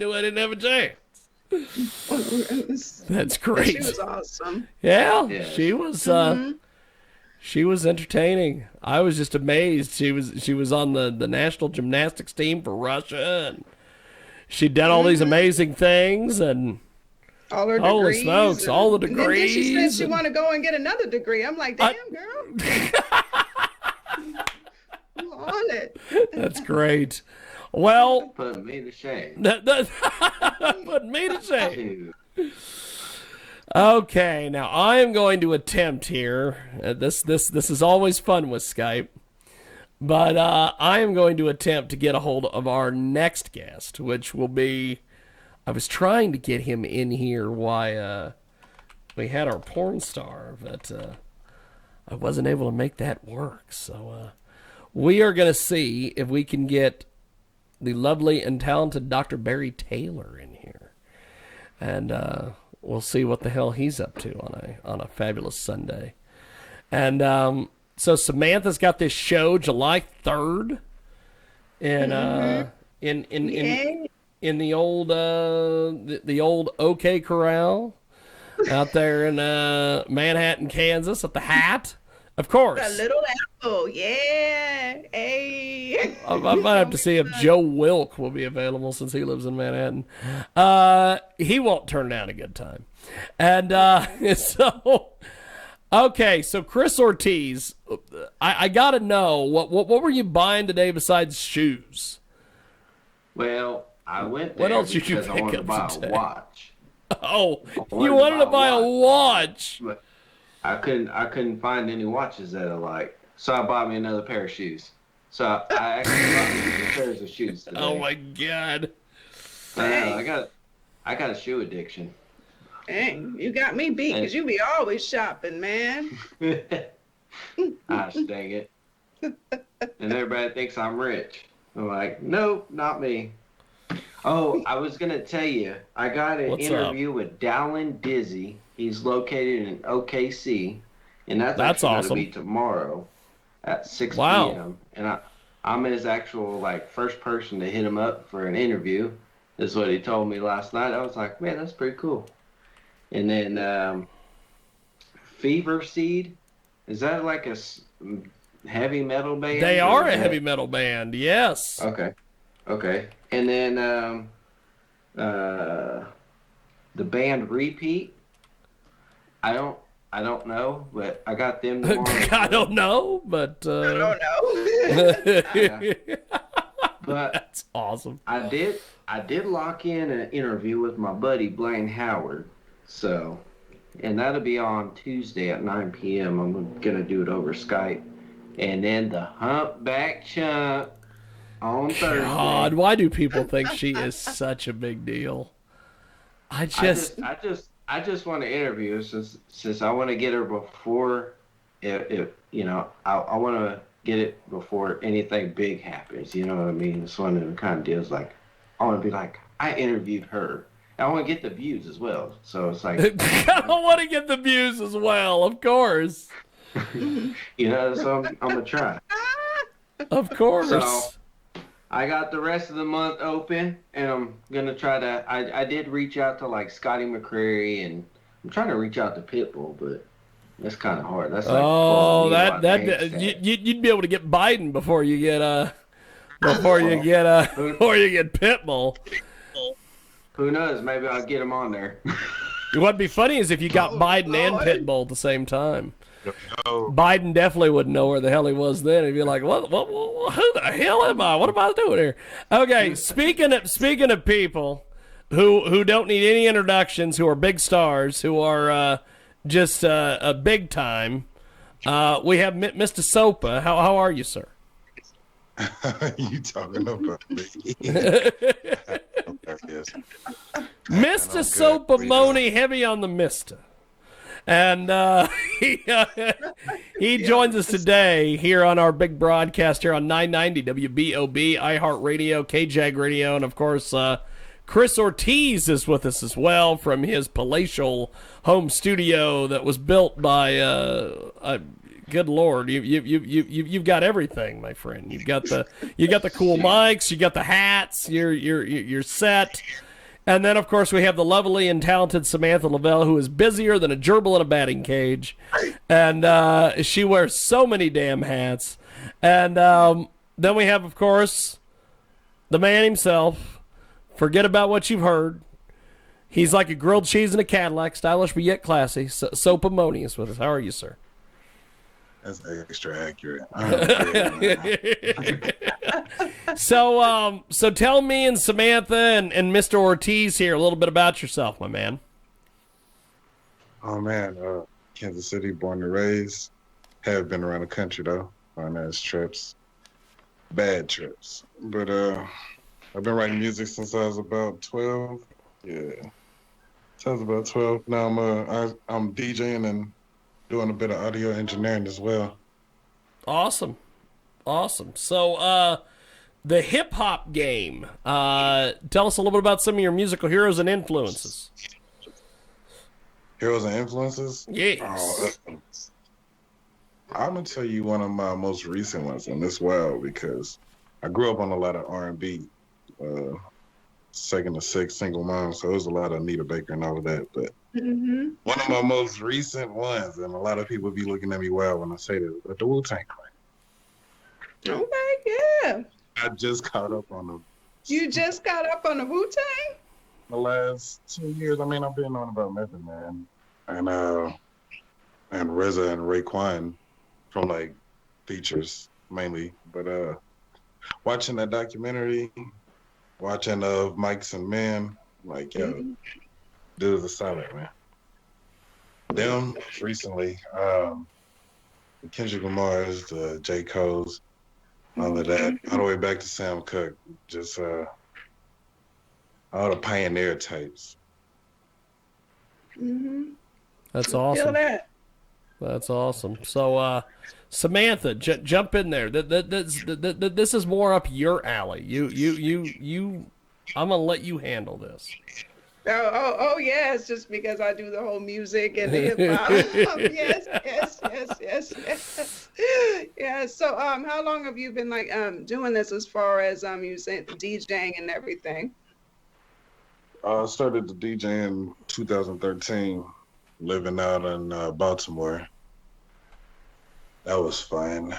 knew I didn't have a chance. That's great. She was awesome. Yeah. She was. She was entertaining. I was just amazed. She was on the national gymnastics team for Russia, and she did all these amazing things, and all her holy degrees. Smokes, all the degrees. And then she said she want to go and get another degree. I'm like, damn, girl. You on it. That's great. Well, put me to shame. Put me to shame. Okay, now I am going to attempt here. This is always fun with Skype, but I am going to attempt to get a hold of our next guest, which will be. I was trying to get him in here while we had our porn star, but I wasn't able to make that work. So we are going to see if we can get the lovely and talented Dr. Barry Taylor in here, and we'll see what the hell he's up to on a fabulous Sunday. And so Samantha's got this show July 3rd in the old the old OK Corral out there in Manhattan, Kansas at the Hat. Of course. The Little Apple, yeah. Hey. I might have to see if Joe Wilk will be available since he lives in Manhattan. He won't turn down a good time. And so, okay, so Chris Ortiz, I got to know, what were you buying today besides shoes? Well, I went there what else did you because I wanted to buy a watch. Oh, you wanted to buy a watch. But I couldn't find any watches that I like, so I bought me another pair of shoes. So I actually bought me 2 pairs of shoes today. Oh my God! I got a shoe addiction. Dang, you got me beat because you be always shopping, man. Gosh dang it! And everybody thinks I'm rich. I'm like, nope, not me. Oh, I was gonna tell you, I got an interview with Dallin Dizzy. He's located in OKC, and that's awesome. Going to be tomorrow at 6 Wow. p.m. And I'm his actual first person to hit him up for an interview. This is what he told me last night. I was like, man, that's pretty cool. And then Fever Seed, is that like a heavy metal band? They are a heavy metal band, yes. Okay. And then the band Repeat. I don't know, but I got them tomorrow. I don't know, but I don't know. But that's awesome. I did lock in an interview with my buddy Blaine Howard. So, and that'll be on Tuesday at 9 p.m. I'm gonna do it over Skype. And then the Humpback Chunk on Thursday. God, why do people think she is such a big deal? I just want to interview her since I want to get her before, I want to get it before anything big happens. You know what I mean? It's one of the kind of deals I want to be like, I interviewed her. I want to get the views as well. So it's like I want to get the views as well, of course. So I'm gonna try. Of course. So I got the rest of the month open, and I'm gonna try to. I did reach out to Scotty McCreery, and I'm trying to reach out to Pitbull, but that's kind of hard. That's you'd be able to get Biden before you get Pitbull. Who knows? Maybe I'll get him on there. What'd be funny is if you got Biden and Pitbull at the same time. Biden definitely wouldn't know where the hell he was then. He'd be like, "What? Who the hell am I? What am I doing here?" Okay, speaking of people who don't need any introductions, who are big stars, who are just a big time, we have Mr. Sopa. How are you, sir? You talking about me? Mr. SoopaMooni, heavy on the Mister. And he joins us today here on our big broadcast here on 990 WBOB, iHeartRadio, KJAG Radio, and of course Chris Ortiz is with us as well from his palatial home studio that was built by good Lord, you've got everything, my friend. You got the cool mics, you got the hats, you're set. And then, of course, we have the lovely and talented Samantha Lavelle, who is busier than a gerbil in a batting cage. And she wears so many damn hats. And then we have, of course, the man himself. Forget about what you've heard. He's like a grilled cheese in a Cadillac, stylish but yet classy. SoopaMooni is with us. How are you, sir? That's extra accurate. So tell me and Samantha and Mr. Ortiz here a little bit about yourself, my man. Oh man, Kansas City, born and raised. Have been around the country though, on ass trips, bad trips. But I've been writing music since I was about 12. Yeah, since I was about 12. Now I'm DJing and doing a bit of audio engineering as well. Awesome. So the hip hop game. Tell us a little bit about some of your musical heroes and influences. Heroes and influences? Yes. I'm gonna tell you one of my most recent ones, and it's wild because I grew up on a lot of R&B, second to sixth, single mom, so it was a lot of Anita Baker and all of that. But one of my most recent ones, and a lot of people be looking at me wild when I say this, but the Wu-Tang Clan. Okay, yeah. I just caught up on them. You just got up on the Wu-Tang? The last 2 years, I mean, I've been on about Method Man and RZA and Raekwon from like features mainly, but watching that documentary, watching of Mike's and Men, like yo, dude is a solid man. Them recently, Kendrick Lamar's, the J. Cole's, all of that, all the way back to Sam Cooke, just all the pioneer types. That's Feel awesome. that. That's awesome. So, Samantha, jump in there. This is more up your alley. You. I'm gonna let you handle this. Oh, yes, just because I do the whole music and the hip hop. Yes. Yeah. So, how long have you been like doing this as far as you said DJing and everything? I started the DJ in 2013, living out in Baltimore. That was fun.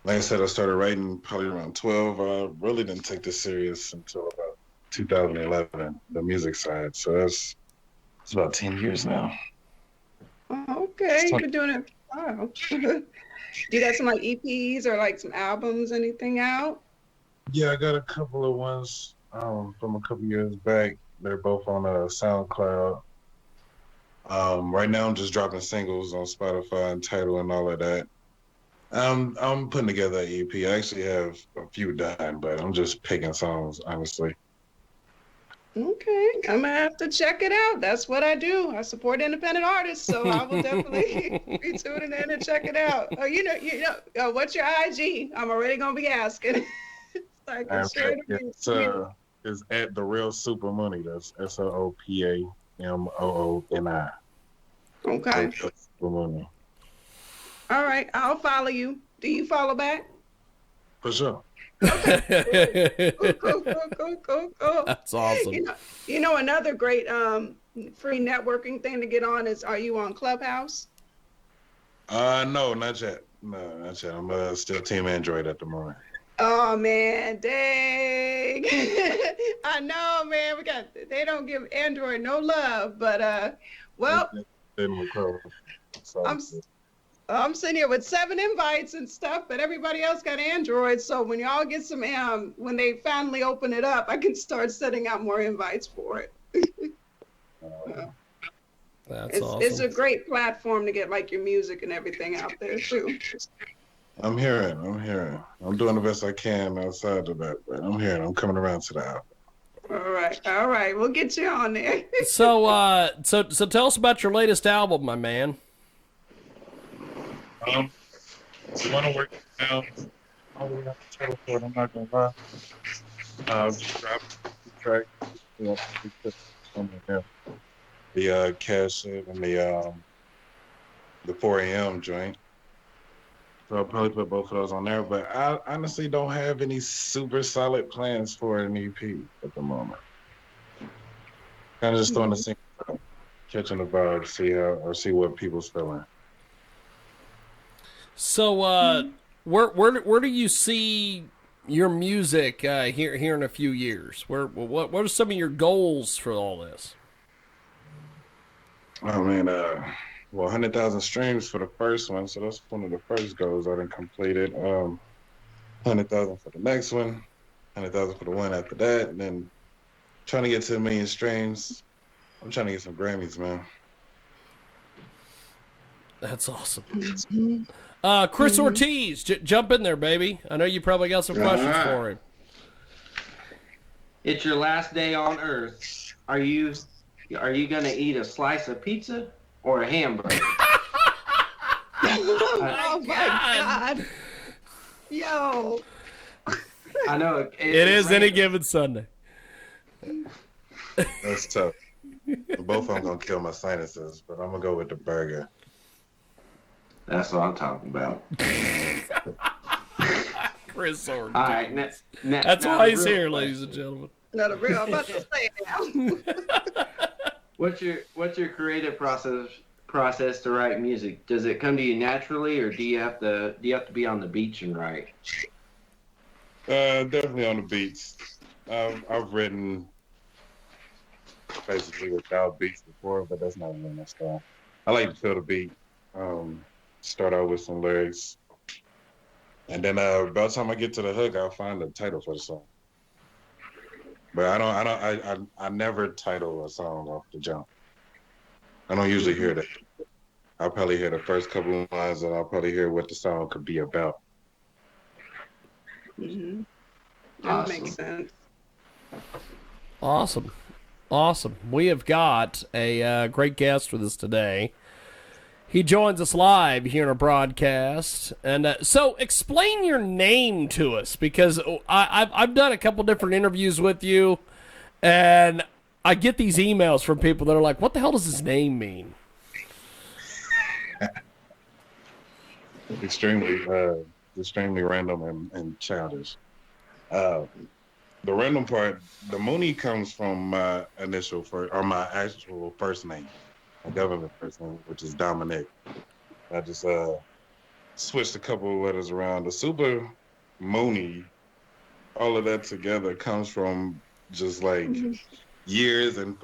Like I said, I started writing probably around 12. I really didn't take this serious until about 2011, the music side. So it's about 10 years now. Oh, okay, you've been doing it for a while. You got some like EPs or like some albums, anything out? Yeah, I got a couple of ones from a couple years back. They're both on SoundCloud. Right now, I'm just dropping singles on Spotify and Tidal and all of that. I'm putting together an EP. I actually have a few done, but I'm just picking songs, honestly. Okay, I'm gonna have to check it out. That's what I do. I support independent artists, so I will definitely be tuning in and check it out. Oh, you know, what's your IG? I'm already gonna be asking. Like, it's at the real SoopaMooni. That's SoopaMooni. Okay. SoopaMooni. All right, I'll follow you. Do you follow back? For sure. Cool. That's awesome. You know another great free networking thing to get on is, are you on Clubhouse? No, not yet. No, not yet. I'm still Team Android at the moment. Oh man, dang! I know, man. They don't give Android no love, but well, I'm sitting here with 7 invites and stuff, but everybody else got Android. So when y'all get some, when they finally open it up, I can start setting out more invites for it. That's awesome. It's a great platform to get like your music and everything out there too. I'm hearing. I'm doing the best I can outside of that, but I'm hearing. I'm coming around to the album. All right. We'll get you on there. So tell us about your latest album, my man. So when I work now, all the way up to teleport, I'm not gonna lie. Just dropped the track. The Cash It and the 4 a.m. joint. So I'll probably put both of those on there, but I honestly don't have any super solid plans for an EP at the moment. Kind of just throwing the scene, catching the vibe, see what people's feeling. So, where do you see your music here in a few years? What are some of your goals for all this? I mean, well, 100,000 streams for the first one, so that's one of the first goals I done completed. 100,000 for the next one, 100,000 for the one after that, and then trying to get to 1,000,000 streams. I'm trying to get some Grammys, man. That's awesome. Chris Ortiz, jump in there, baby. I know you probably got some questions for him. It's your last day on Earth. Are you gonna eat a slice of pizza or a hamburger? Oh my God. Yo. I know It is any given Sunday. That's tough. Both of them gonna kill my sinuses, but I'm gonna go with the burger. That's what I'm talking about. Chris Ortiz. All right, That's why he's here, ladies and gentlemen. Not a real. I'm about to say it now. What's your creative process to write music? Does it come to you naturally, or do you have to be on the beach and write? Definitely on the beats. I've written basically without beats before, but that's not really my style. I like to feel the beat. Start out with some lyrics, and then by the time I get to the hook, I'll find the title for the song. But I never title a song off the jump. I don't usually hear that. I'll probably hear the first couple of lines, and I'll probably hear what the song could be about. That Awesome. makes sense. Awesome. We have got a great guest with us today. He joins us live here in our broadcast. And so explain your name to us, because I've done a couple different interviews with you, and I get these emails from people that are like, what the hell does his name mean? Extremely random and childish. The random part, the Mooney comes from my my actual first name, my government first name, which is Dominic. I just switched a couple of letters around. The SoopaMooni, all of that together comes from just like years and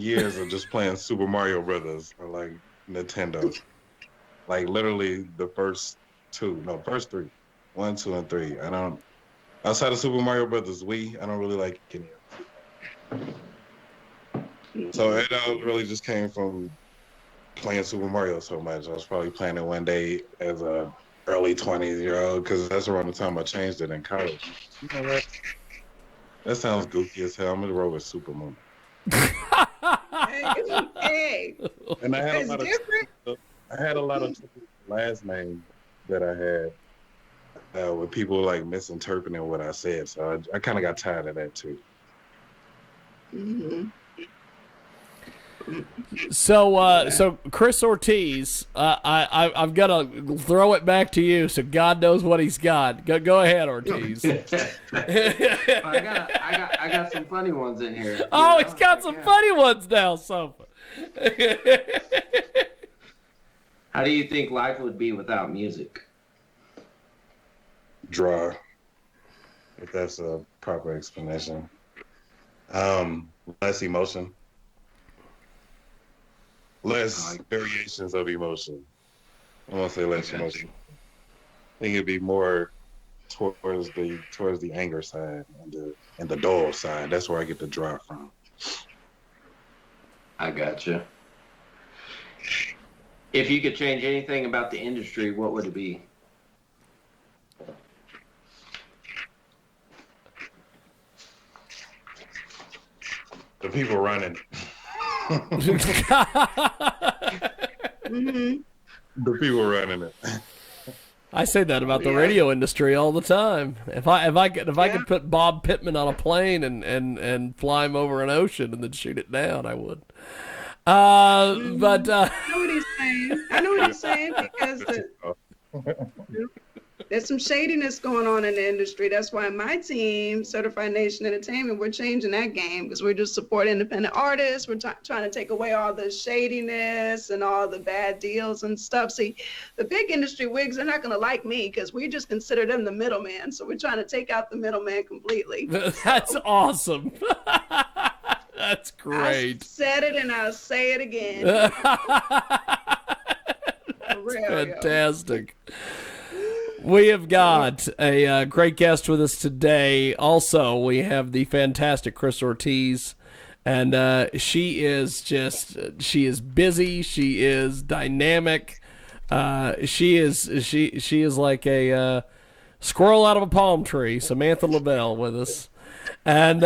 years of just playing Super Mario Brothers or like Nintendo. Like literally the first three, 1, 2, and 3. Outside of Super Mario Brothers Wii, I don't really like any of them. So it really just came from playing Super Mario so much. I was probably playing it one day as a early 20s-year-old, because that's around the time I changed it in college. You know what? That sounds goofy as hell. I'm gonna roll with SoopaMooni. Hey, And I had it's different. a lot of last names that I had with people like misinterpreting what I said. So I kind of got tired of that too. So Chris Ortiz, I've got to throw it back to you, so God knows what he's got. Go ahead, Ortiz. I got some funny ones in here. Oh, he's got some funny ones now, Sofa. How do you think life would be without music? Dry, if that's a proper explanation. Less emotion. Less variations of emotion. I won't say less emotion. I think it'd be more towards the anger side and the dull side. That's where I get the dry from. I gotcha. If you could change anything about the industry, what would it be? The people running. The people running it. I say that about the radio industry all the time. If I could put Bob Pittman on a plane and fly him over an ocean and then shoot it down, I would. I know what he's saying. Because There's some shadiness going on in the industry. That's why my team, Certified Nation Entertainment, we're changing that game because we're just supporting independent artists. We're trying to take away all the shadiness and all the bad deals and stuff. See, the big industry wigs are not going to like me because we just consider them the middleman. So we're trying to take out the middleman completely. That's awesome. That's great. I said it and I'll say it again. For real, Fantastic. We have got a great guest with us today. Also, we have the fantastic Chris Ortiz, and she is busy. She is dynamic. She is like a squirrel out of a palm tree. Samantha LaBelle with us, and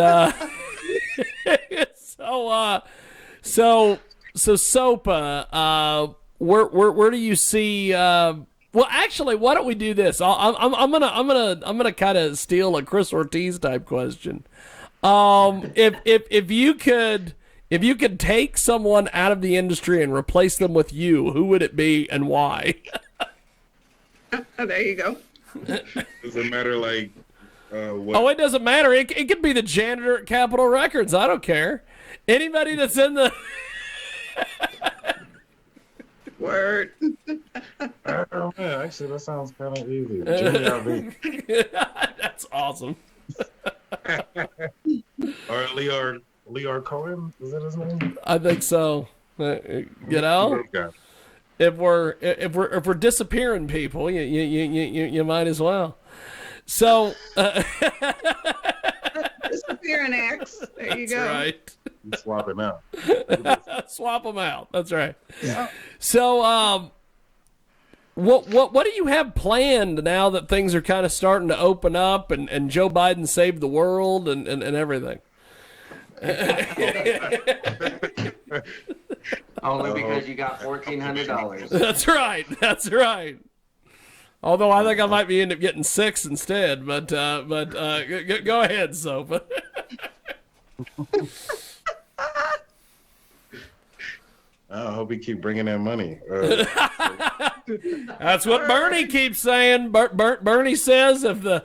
so Sopa, where do you see? Well, actually, why don't we do this? I'm gonna kind of steal a Chris Ortiz type question. If you could take someone out of the industry and replace them with you, who would it be and why? There you go. Does it matter like what? Oh, it doesn't matter. It could be the janitor at Capitol Records. I don't care. Anybody that's in the Word. Oh man, actually that sounds kind of easy. Jimmy LB. That's awesome. Or Lear Cohen, is that his name? I think so. You know, Okay. if we're disappearing people, you might as well. So Disappearing acts. There you that's go. right. He's swapping out. Swap them out. That's right. Yeah. So, what do you have planned now that things are kind of starting to open up and Joe Biden saved the world and everything? Only because you got $1,400. That's right. That's right. Although I think I might end up getting 6 instead, but go ahead, Sopa. I hope he keep bringing in money. That's what Bernie keeps saying. Bernie says if the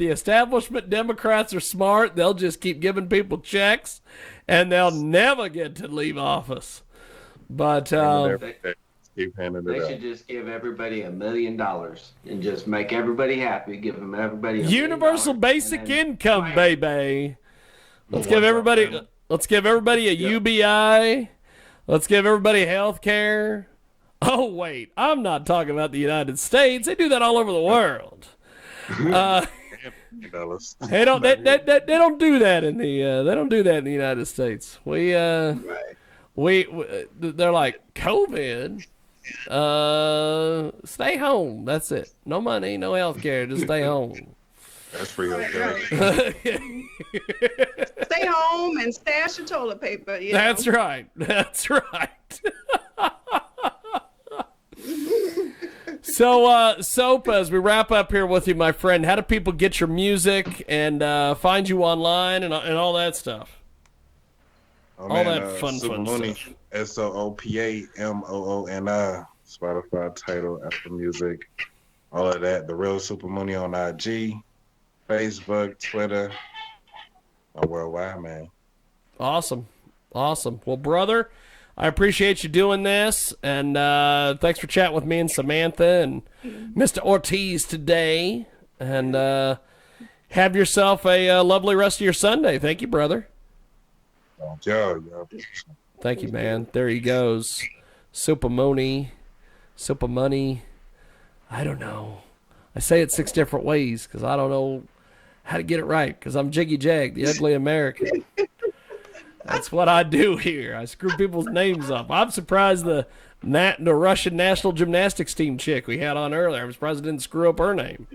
establishment Democrats are smart, they'll just keep giving people checks, and they'll never get to leave office. But keep handing They it should out. just give everybody $1 million and just make everybody happy. Give them everybody $1 million, universal basic and then- income, baby. Let's give everybody a UBI. Let's give everybody health care. Oh, wait. I'm not talking about the United States. They do that all over the world. Dollars. They don't do that in the United States. They're like COVID. Stay home. That's it. No money, no health care. Just stay home. That's free Right, healthcare. Stay home and stash your toilet paper. You That's know? right. That's right. So, Soap, as we wrap up here with you, my friend, how do people get your music and find you online and all that stuff? Oh, All that fun SoopaMooni, stuff. SoopaMooni, Spotify, Tidal, Apple Music, all of that. The Real SoopaMooni on IG, Facebook, Twitter, worldwide, man. Awesome. Well, brother, I appreciate you doing this, and thanks for chatting with me and Samantha and Mr. Ortiz today. And have yourself a lovely rest of your Sunday. Thank you, brother. Yo. Thank you, man. There he goes. SoopaMooni. I don't know. I say it 6 different ways because I don't know how to get it right because I'm Jiggy Jag, the ugly American. That's what I do here. I screw people's names up. I'm surprised the Russian national gymnastics team chick we had on earlier, I'm surprised I didn't screw up her name.